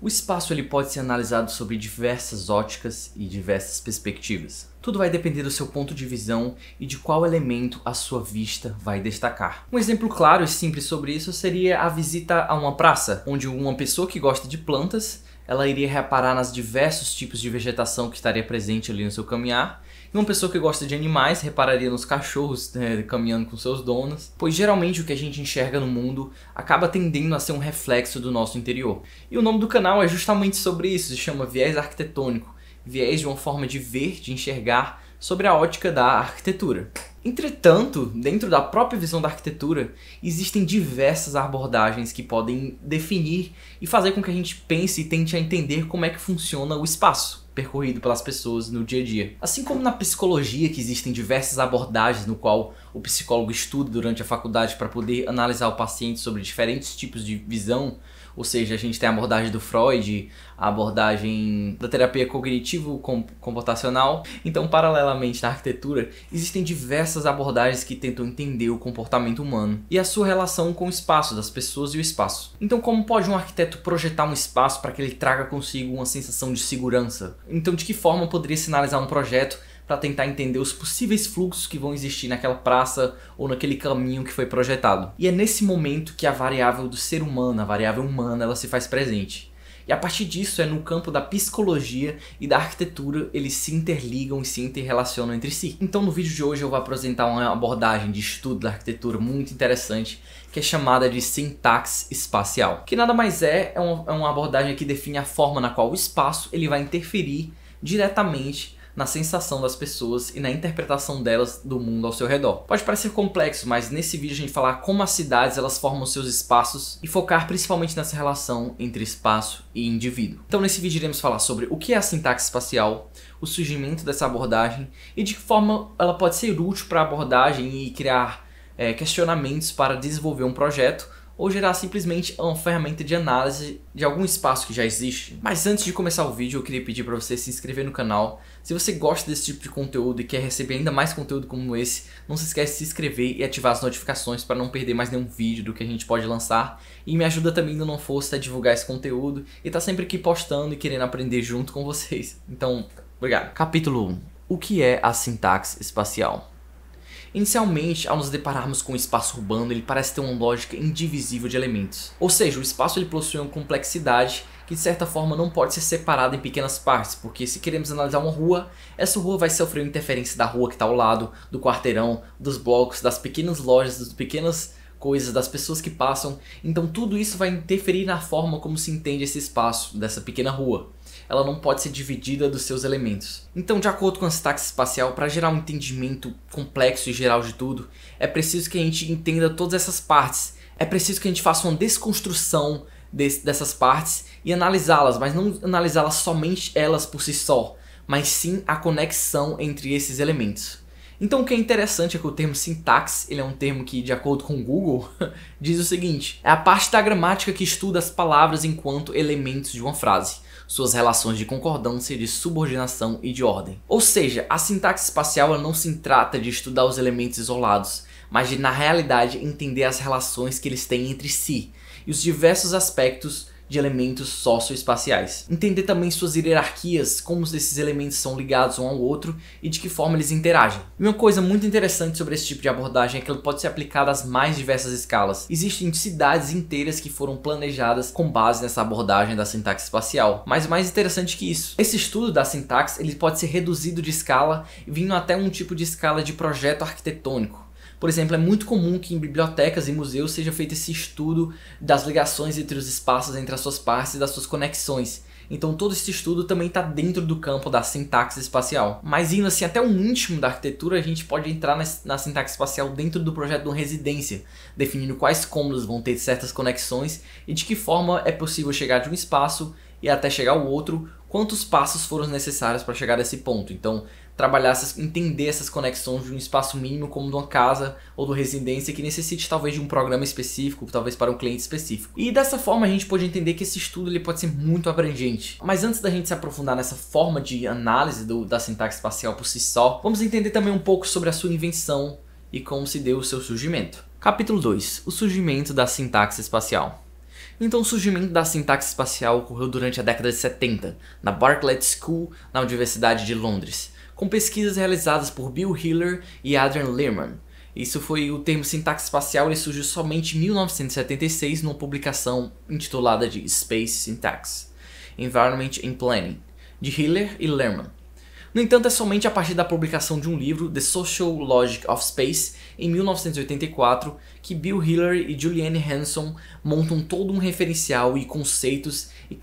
O espaço ele pode ser analisado sob diversas óticas e diversas perspectivas. Tudo vai depender do seu ponto de visão e de qual elemento a sua vista vai destacar. Um exemplo claro e simples sobre isso seria a visita a uma praça, onde uma pessoa que gosta de plantas, ela iria reparar nos diversos tipos de vegetação que estaria presente ali no seu caminhar. E uma pessoa que gosta de animais repararia nos cachorros caminhando com seus donos, pois geralmente o que a gente enxerga no mundo acaba tendendo a ser um reflexo do nosso interior. E o nome do canal é justamente sobre isso, se chama Viés Arquitetônico, viés de uma forma de ver, de enxergar sobre a ótica da arquitetura. Entretanto, dentro da própria visão da arquitetura, existem diversas abordagens que podem definir e fazer com que a gente pense e tente a entender como é que funciona o espaço percorrido pelas pessoas no dia a dia. Assim como na psicologia, que existem diversas abordagens no qual o psicólogo estuda durante a faculdade para poder analisar o paciente sobre diferentes tipos de visão, ou seja, a gente tem a abordagem do Freud, a abordagem da terapia cognitivo-comportacional. Então, paralelamente na arquitetura, existem diversas abordagens que tentam entender o comportamento humano e a sua relação com o espaço, das pessoas e o espaço. Então, como pode um arquiteto projetar um espaço para que ele traga consigo uma sensação de segurança? Então, de que forma poderia sinalizar um projeto para tentar entender os possíveis fluxos que vão existir naquela praça ou naquele caminho que foi projetado? E é nesse momento que a variável do ser humano, a variável humana, ela se faz presente. E a partir disso é no campo da psicologia e da arquitetura eles se interligam e se interrelacionam entre si. Então no vídeo de hoje eu vou apresentar uma abordagem de estudo da arquitetura muito interessante que é chamada de sintaxe espacial. Que nada mais é uma abordagem que define a forma na qual o espaço ele vai interferir diretamente na sensação das pessoas e na interpretação delas do mundo ao seu redor. Pode parecer complexo, mas nesse vídeo a gente falar como as cidades elas formam seus espaços e focar principalmente nessa relação entre espaço e indivíduo. Então nesse vídeo iremos falar sobre o que é a sintaxe espacial, o surgimento dessa abordagem e de que forma ela pode ser útil para a abordagem e criar questionamentos para desenvolver um projeto ou gerar simplesmente uma ferramenta de análise de algum espaço que já existe. Mas antes de começar o vídeo, eu queria pedir para você se inscrever no canal. Se você gosta desse tipo de conteúdo e quer receber ainda mais conteúdo como esse, não se esquece de se inscrever e ativar as notificações para não perder mais nenhum vídeo do que a gente pode lançar. E me ajuda também no Não Fosse a divulgar esse conteúdo e tá sempre aqui postando e querendo aprender junto com vocês. Então, obrigado. Capítulo 1. O que é a sintaxe espacial? Inicialmente, ao nos depararmos com o espaço urbano, ele parece ter uma lógica indivisível de elementos. Ou seja, o espaço ele possui uma complexidade que de certa forma não pode ser separada em pequenas partes, porque se queremos analisar uma rua, essa rua vai sofrer interferência da rua que está ao lado, do quarteirão, dos blocos, das pequenas lojas, das pequenas coisas, das pessoas que passam. Então tudo isso vai interferir na forma como se entende esse espaço, dessa pequena rua. Ela não pode ser dividida dos seus elementos. Então, de acordo com a sintaxe espacial, para gerar um entendimento complexo e geral de tudo, é preciso que a gente entenda todas essas partes. É preciso que a gente faça uma desconstrução dessas partes e analisá-las, mas não analisá-las somente elas por si só, mas sim a conexão entre esses elementos. Então o que é interessante é que o termo sintaxe, ele é um termo que, de acordo com o Google, diz o seguinte: é a parte da gramática que estuda as palavras enquanto elementos de uma frase, suas relações de concordância, de subordinação e de ordem. Ou seja, a sintaxe espacial ela não se trata de estudar os elementos isolados, mas de, na realidade, entender as relações que eles têm entre si e os diversos aspectos de elementos socioespaciais. Entender também suas hierarquias, como esses elementos são ligados um ao outro e de que forma eles interagem. E uma coisa muito interessante sobre esse tipo de abordagem é que ela pode ser aplicada às mais diversas escalas. Existem cidades inteiras que foram planejadas com base nessa abordagem da sintaxe espacial. Mas mais interessante que isso, esse estudo da sintaxe ele pode ser reduzido de escala, vindo até um tipo de escala de projeto arquitetônico. Por exemplo, é muito comum que em bibliotecas e museus seja feito esse estudo das ligações entre os espaços, entre as suas partes e das suas conexões. Então todo esse estudo também está dentro do campo da sintaxe espacial. Mas indo assim até o íntimo da arquitetura, a gente pode entrar na sintaxe espacial dentro do projeto de uma residência, definindo quais cômodos vão ter certas conexões e de que forma é possível chegar de um espaço e até chegar ao outro, quantos passos foram necessários para chegar a esse ponto. Então, entender essas conexões de um espaço mínimo como de uma casa ou de uma residência que necessite talvez de um programa específico, talvez para um cliente específico. E dessa forma a gente pode entender que esse estudo ele pode ser muito abrangente. Mas antes da gente se aprofundar nessa forma de análise da sintaxe espacial por si só, vamos entender também um pouco sobre a sua invenção e como se deu o seu surgimento. Capítulo 2. O surgimento da sintaxe espacial. Então o surgimento da sintaxe espacial ocorreu durante a década de 70, na Bartlett School, na Universidade de Londres, com pesquisas realizadas por Bill Hiller e Adrian Lehrman. Isso foi o termo sintaxe espacial, ele surgiu somente em 1976 numa publicação intitulada de Space Syntax, Environment and Planning, de Hiller e Lehrman. No entanto, é somente a partir da publicação de um livro, The Social Logic of Space, em 1984, que Bill Hiller e Juliane Hanson montam todo um referencial e conceitos e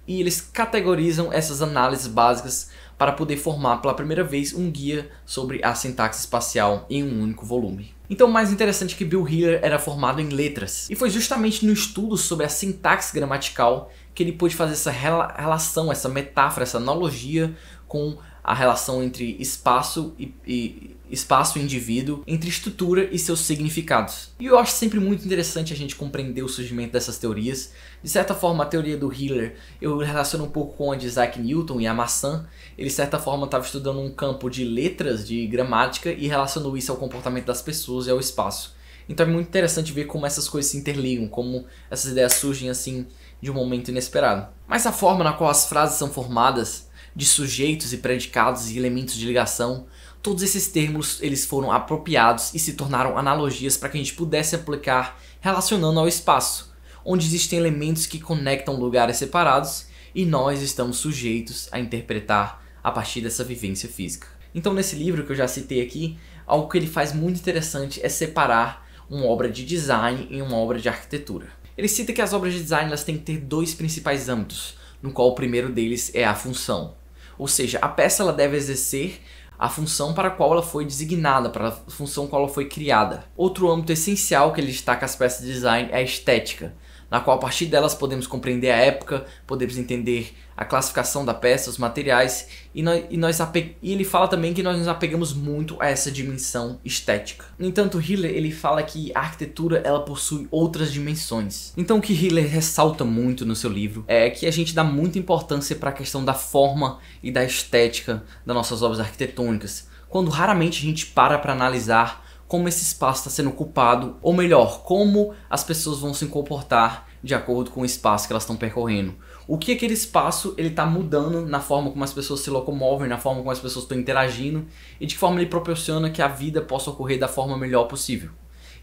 eles categorizam essas análises básicas para poder formar pela primeira vez um guia sobre a sintaxe espacial em um único volume. Então o mais interessante é que Bill Hiller era formado em letras, e foi justamente no estudo sobre a sintaxe gramatical que ele pôde fazer essa relação, essa metáfora, essa analogia com a relação entre espaço e indivíduo, entre estrutura e seus significados. E eu acho sempre muito interessante a gente compreender o surgimento dessas teorias. De certa forma, a teoria do Hiller eu relaciono um pouco com a de Isaac Newton e a maçã. Ele, de certa forma, estava estudando um campo de letras, de gramática, e relacionou isso ao comportamento das pessoas e ao espaço. Então é muito interessante ver como essas coisas se interligam, como essas ideias surgem assim de um momento inesperado. Mas a forma na qual as frases são formadas, de sujeitos e predicados e elementos de ligação, todos esses termos eles foram apropriados e se tornaram analogias para que a gente pudesse aplicar relacionando ao espaço, onde existem elementos que conectam lugares separados e nós estamos sujeitos a interpretar a partir dessa vivência física. Então nesse livro que eu já citei aqui, algo que ele faz muito interessante é separar uma obra de design em uma obra de arquitetura. Ele cita que as obras de design elas têm que ter dois principais âmbitos, no qual o primeiro deles é a função. Ou seja, a peça ela deve exercer a função para a qual ela foi designada, para a função qual ela foi criada. Outro âmbito essencial que ele destaca as peças de design é a estética, na qual a partir delas podemos compreender a época, podemos entender a classificação da peça, os materiais, e ele fala também que nós nos apegamos muito a essa dimensão estética. No entanto, Hiller ele fala que a arquitetura ela possui outras dimensões. Então o que Hiller ressalta muito no seu livro é que a gente dá muita importância para a questão da forma e da estética das nossas obras arquitetônicas, quando raramente a gente para analisar como esse espaço está sendo ocupado, ou melhor, como as pessoas vão se comportar de acordo com o espaço que elas estão percorrendo. O que aquele espaço ele está mudando na forma como as pessoas se locomovem, na forma como as pessoas estão interagindo e de que forma ele proporciona que a vida possa ocorrer da forma melhor possível.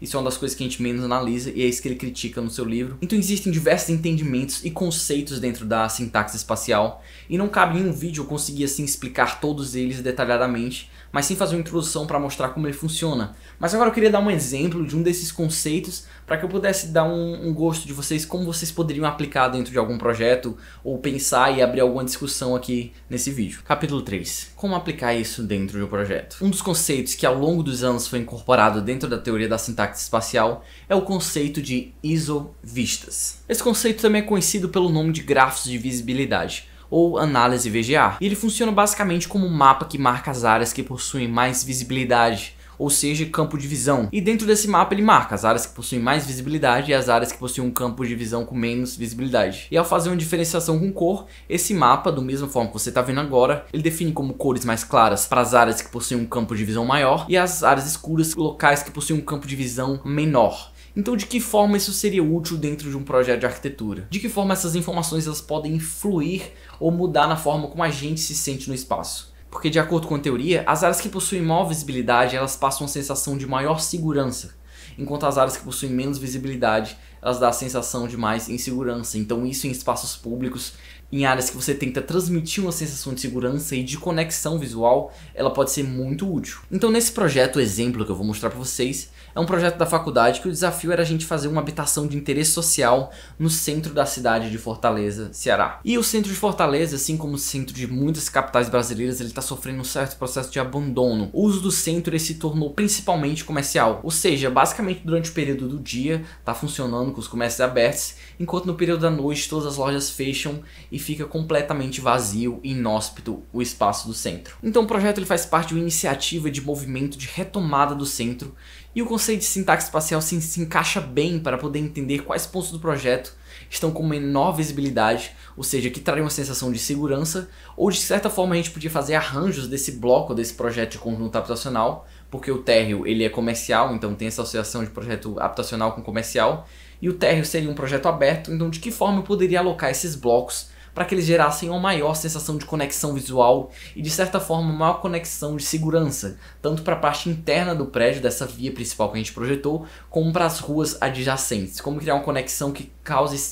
Isso é uma das coisas que a gente menos analisa e é isso que ele critica no seu livro. Então existem diversos entendimentos e conceitos dentro da sintaxe espacial e não cabe em um vídeo eu conseguir assim explicar todos eles detalhadamente, mas sim fazer uma introdução para mostrar como ele funciona. Mas agora eu queria dar um exemplo de um desses conceitos para que eu pudesse dar um gosto de vocês, como vocês poderiam aplicar dentro de algum projeto ou pensar e abrir alguma discussão aqui nesse vídeo. Capítulo 3. Como aplicar isso dentro de um projeto? Um dos conceitos que ao longo dos anos foi incorporado dentro da teoria da sintaxe espacial é o conceito de isovistas. Esse conceito também é conhecido pelo nome de grafos de visibilidade, ou análise VGA. E ele funciona basicamente como um mapa que marca as áreas que possuem mais visibilidade, ou seja, campo de visão. E dentro desse mapa ele marca as áreas que possuem mais visibilidade e as áreas que possuem um campo de visão com menos visibilidade. E ao fazer uma diferenciação com cor, esse mapa, da mesma forma que você está vendo agora, ele define como cores mais claras para as áreas que possuem um campo de visão maior e as áreas escuras, locais que possuem um campo de visão menor. Então de que forma isso seria útil dentro de um projeto de arquitetura? De que forma essas informações elas podem influir ou mudar na forma como a gente se sente no espaço? Porque de acordo com a teoria, as áreas que possuem maior visibilidade elas passam uma sensação de maior segurança, enquanto as áreas que possuem menos visibilidade elas dão a sensação de mais insegurança. Então isso em espaços públicos, em áreas que você tenta transmitir uma sensação de segurança e de conexão visual, ela pode ser muito útil. Então nesse projeto, o exemplo que eu vou mostrar para vocês, é um projeto da faculdade que o desafio era a gente fazer uma habitação de interesse social no centro da cidade de Fortaleza, Ceará. E o centro de Fortaleza, assim como o centro de muitas capitais brasileiras, ele está sofrendo um certo processo de abandono. O uso do centro ele se tornou principalmente comercial, ou seja, basicamente durante o período do dia está funcionando com os comércios abertos, enquanto no período da noite todas as lojas fecham e fica completamente vazio e inóspito o espaço do centro. Então o projeto ele faz parte de uma iniciativa de movimento de retomada do centro, e o conceito de sintaxe espacial se encaixa bem para poder entender quais pontos do projeto estão com menor visibilidade, ou seja, que trariam uma sensação de segurança, ou de certa forma a gente podia fazer arranjos desse bloco, desse projeto de conjunto habitacional, porque o térreo ele é comercial, então tem essa associação de projeto habitacional com comercial, e o térreo seria um projeto aberto, então de que forma eu poderia alocar esses blocos para que eles gerassem uma maior sensação de conexão visual e de certa forma uma maior conexão de segurança, tanto para a parte interna do prédio, dessa via principal que a gente projetou, como para as ruas adjacentes, como criar uma conexão que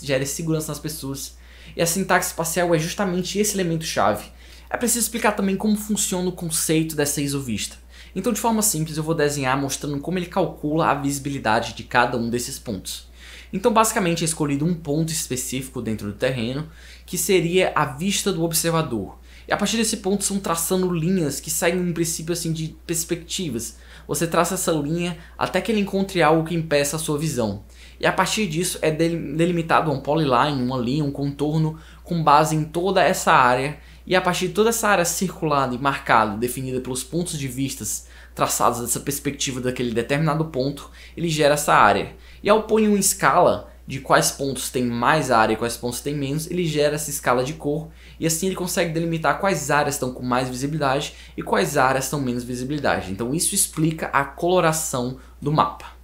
gere segurança nas pessoas. E a sintaxe espacial é justamente esse elemento chave. É preciso explicar também como funciona o conceito dessa isovista. Então de forma simples eu vou desenhar mostrando como ele calcula a visibilidade de cada um desses pontos. Então basicamente é escolhido um ponto específico dentro do terreno, que seria a vista do observador. E a partir desse ponto são traçando linhas que seguem um princípio assim de perspectivas. Você traça essa linha até que ele encontre algo que impeça a sua visão. E a partir disso é delimitado um polyline, uma linha, um contorno com base em toda essa área. E a partir de toda essa área circulada e marcada, definida pelos pontos de vistas traçados dessa perspectiva daquele determinado ponto, ele gera essa área. E ao pôr em uma escala de quais pontos tem mais área e quais pontos tem menos, ele gera essa escala de cor e assim ele consegue delimitar quais áreas estão com mais visibilidade e quais áreas estão menos visibilidade. Então isso explica a coloração do mapa.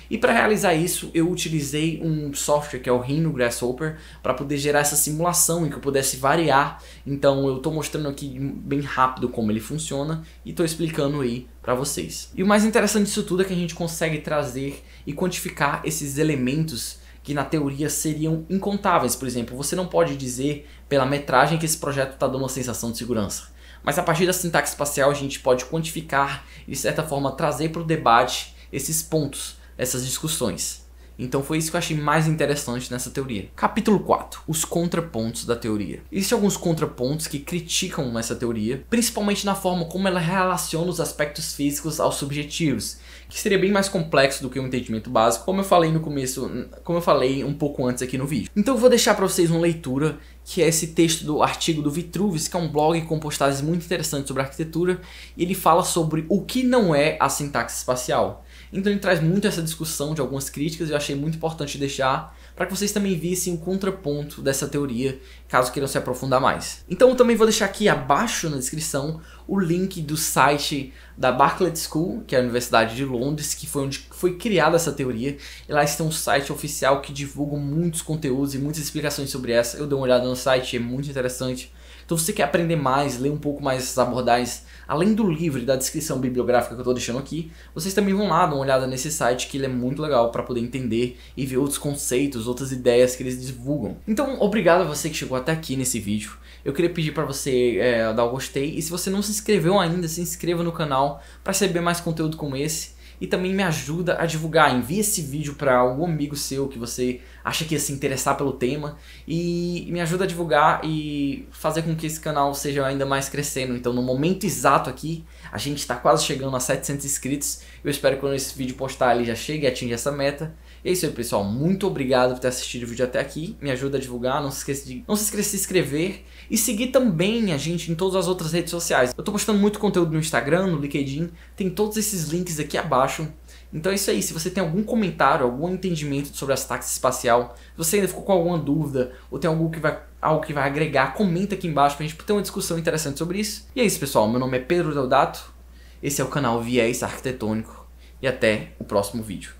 E para realizar isso eu utilizei um software que é o Rhino Grasshopper para poder gerar essa simulação em que eu pudesse variar. Então eu estou mostrando aqui bem rápido como ele funciona e estou explicando aí para vocês. E o mais interessante disso tudo é que a gente consegue trazer e quantificar esses elementos que na teoria seriam incontáveis. Por exemplo, você não pode dizer pela metragem que esse projeto está dando uma sensação de segurança. Mas a partir da sintaxe espacial a gente pode quantificar e de certa forma trazer para o debate esses pontos, essas discussões. Então foi isso que eu achei mais interessante nessa teoria. Capítulo 4. Os contrapontos da teoria. Existem alguns contrapontos que criticam essa teoria, principalmente na forma como ela relaciona os aspectos físicos aos subjetivos, que seria bem mais complexo do que um entendimento básico, como eu falei no começo, como eu falei um pouco antes aqui no vídeo. Então eu vou deixar para vocês uma leitura, que é esse texto do artigo do Vitruvius, que é um blog com postagens muito interessantes sobre arquitetura, e ele fala sobre o que não é a sintaxe espacial. Então ele traz muito essa discussão de algumas críticas e eu achei muito importante deixar para que vocês também vissem o contraponto dessa teoria, caso queiram se aprofundar mais. Então eu também vou deixar aqui abaixo na descrição o link do site da Bartlett School, que é a Universidade de Londres, que foi onde foi criada essa teoria. E lá está um site oficial que divulga muitos conteúdos e muitas explicações sobre essa. Eu dei uma olhada no site, é muito interessante. Então se você quer aprender mais, ler um pouco mais essas abordagens, além do livro e da descrição bibliográfica que eu estou deixando aqui, vocês também vão lá dar uma olhada nesse site, que ele é muito legal para poder entender e ver outros conceitos, outras ideias que eles divulgam. Então obrigado a você que chegou até aqui nesse vídeo. Eu queria pedir para você dar o gostei, e se você não se inscreveu ainda, se inscreva no canal para receber mais conteúdo como esse. E também me ajuda a divulgar, envie esse vídeo para algum amigo seu que você acha que ia se interessar pelo tema, e me ajuda a divulgar e fazer com que esse canal seja ainda mais crescendo. Então no momento exato aqui, a gente está quase chegando a 700 inscritos, eu espero que quando esse vídeo postar ele já chegue e atinja essa meta. E é isso aí pessoal, muito obrigado por ter assistido o vídeo até aqui, me ajuda a divulgar, não se esqueça de se inscrever e seguir também a gente em todas as outras redes sociais. Eu tô postando muito conteúdo no Instagram, no LinkedIn, tem todos esses links aqui abaixo. Então é isso aí, se você tem algum comentário, algum entendimento sobre a sintaxe espacial, se você ainda ficou com alguma dúvida ou tem algo que vai agregar, comenta aqui embaixo pra gente ter uma discussão interessante sobre isso. E é isso pessoal, meu nome é Pedro Deodato, esse é o canal Viés Arquitetônico e até o próximo vídeo.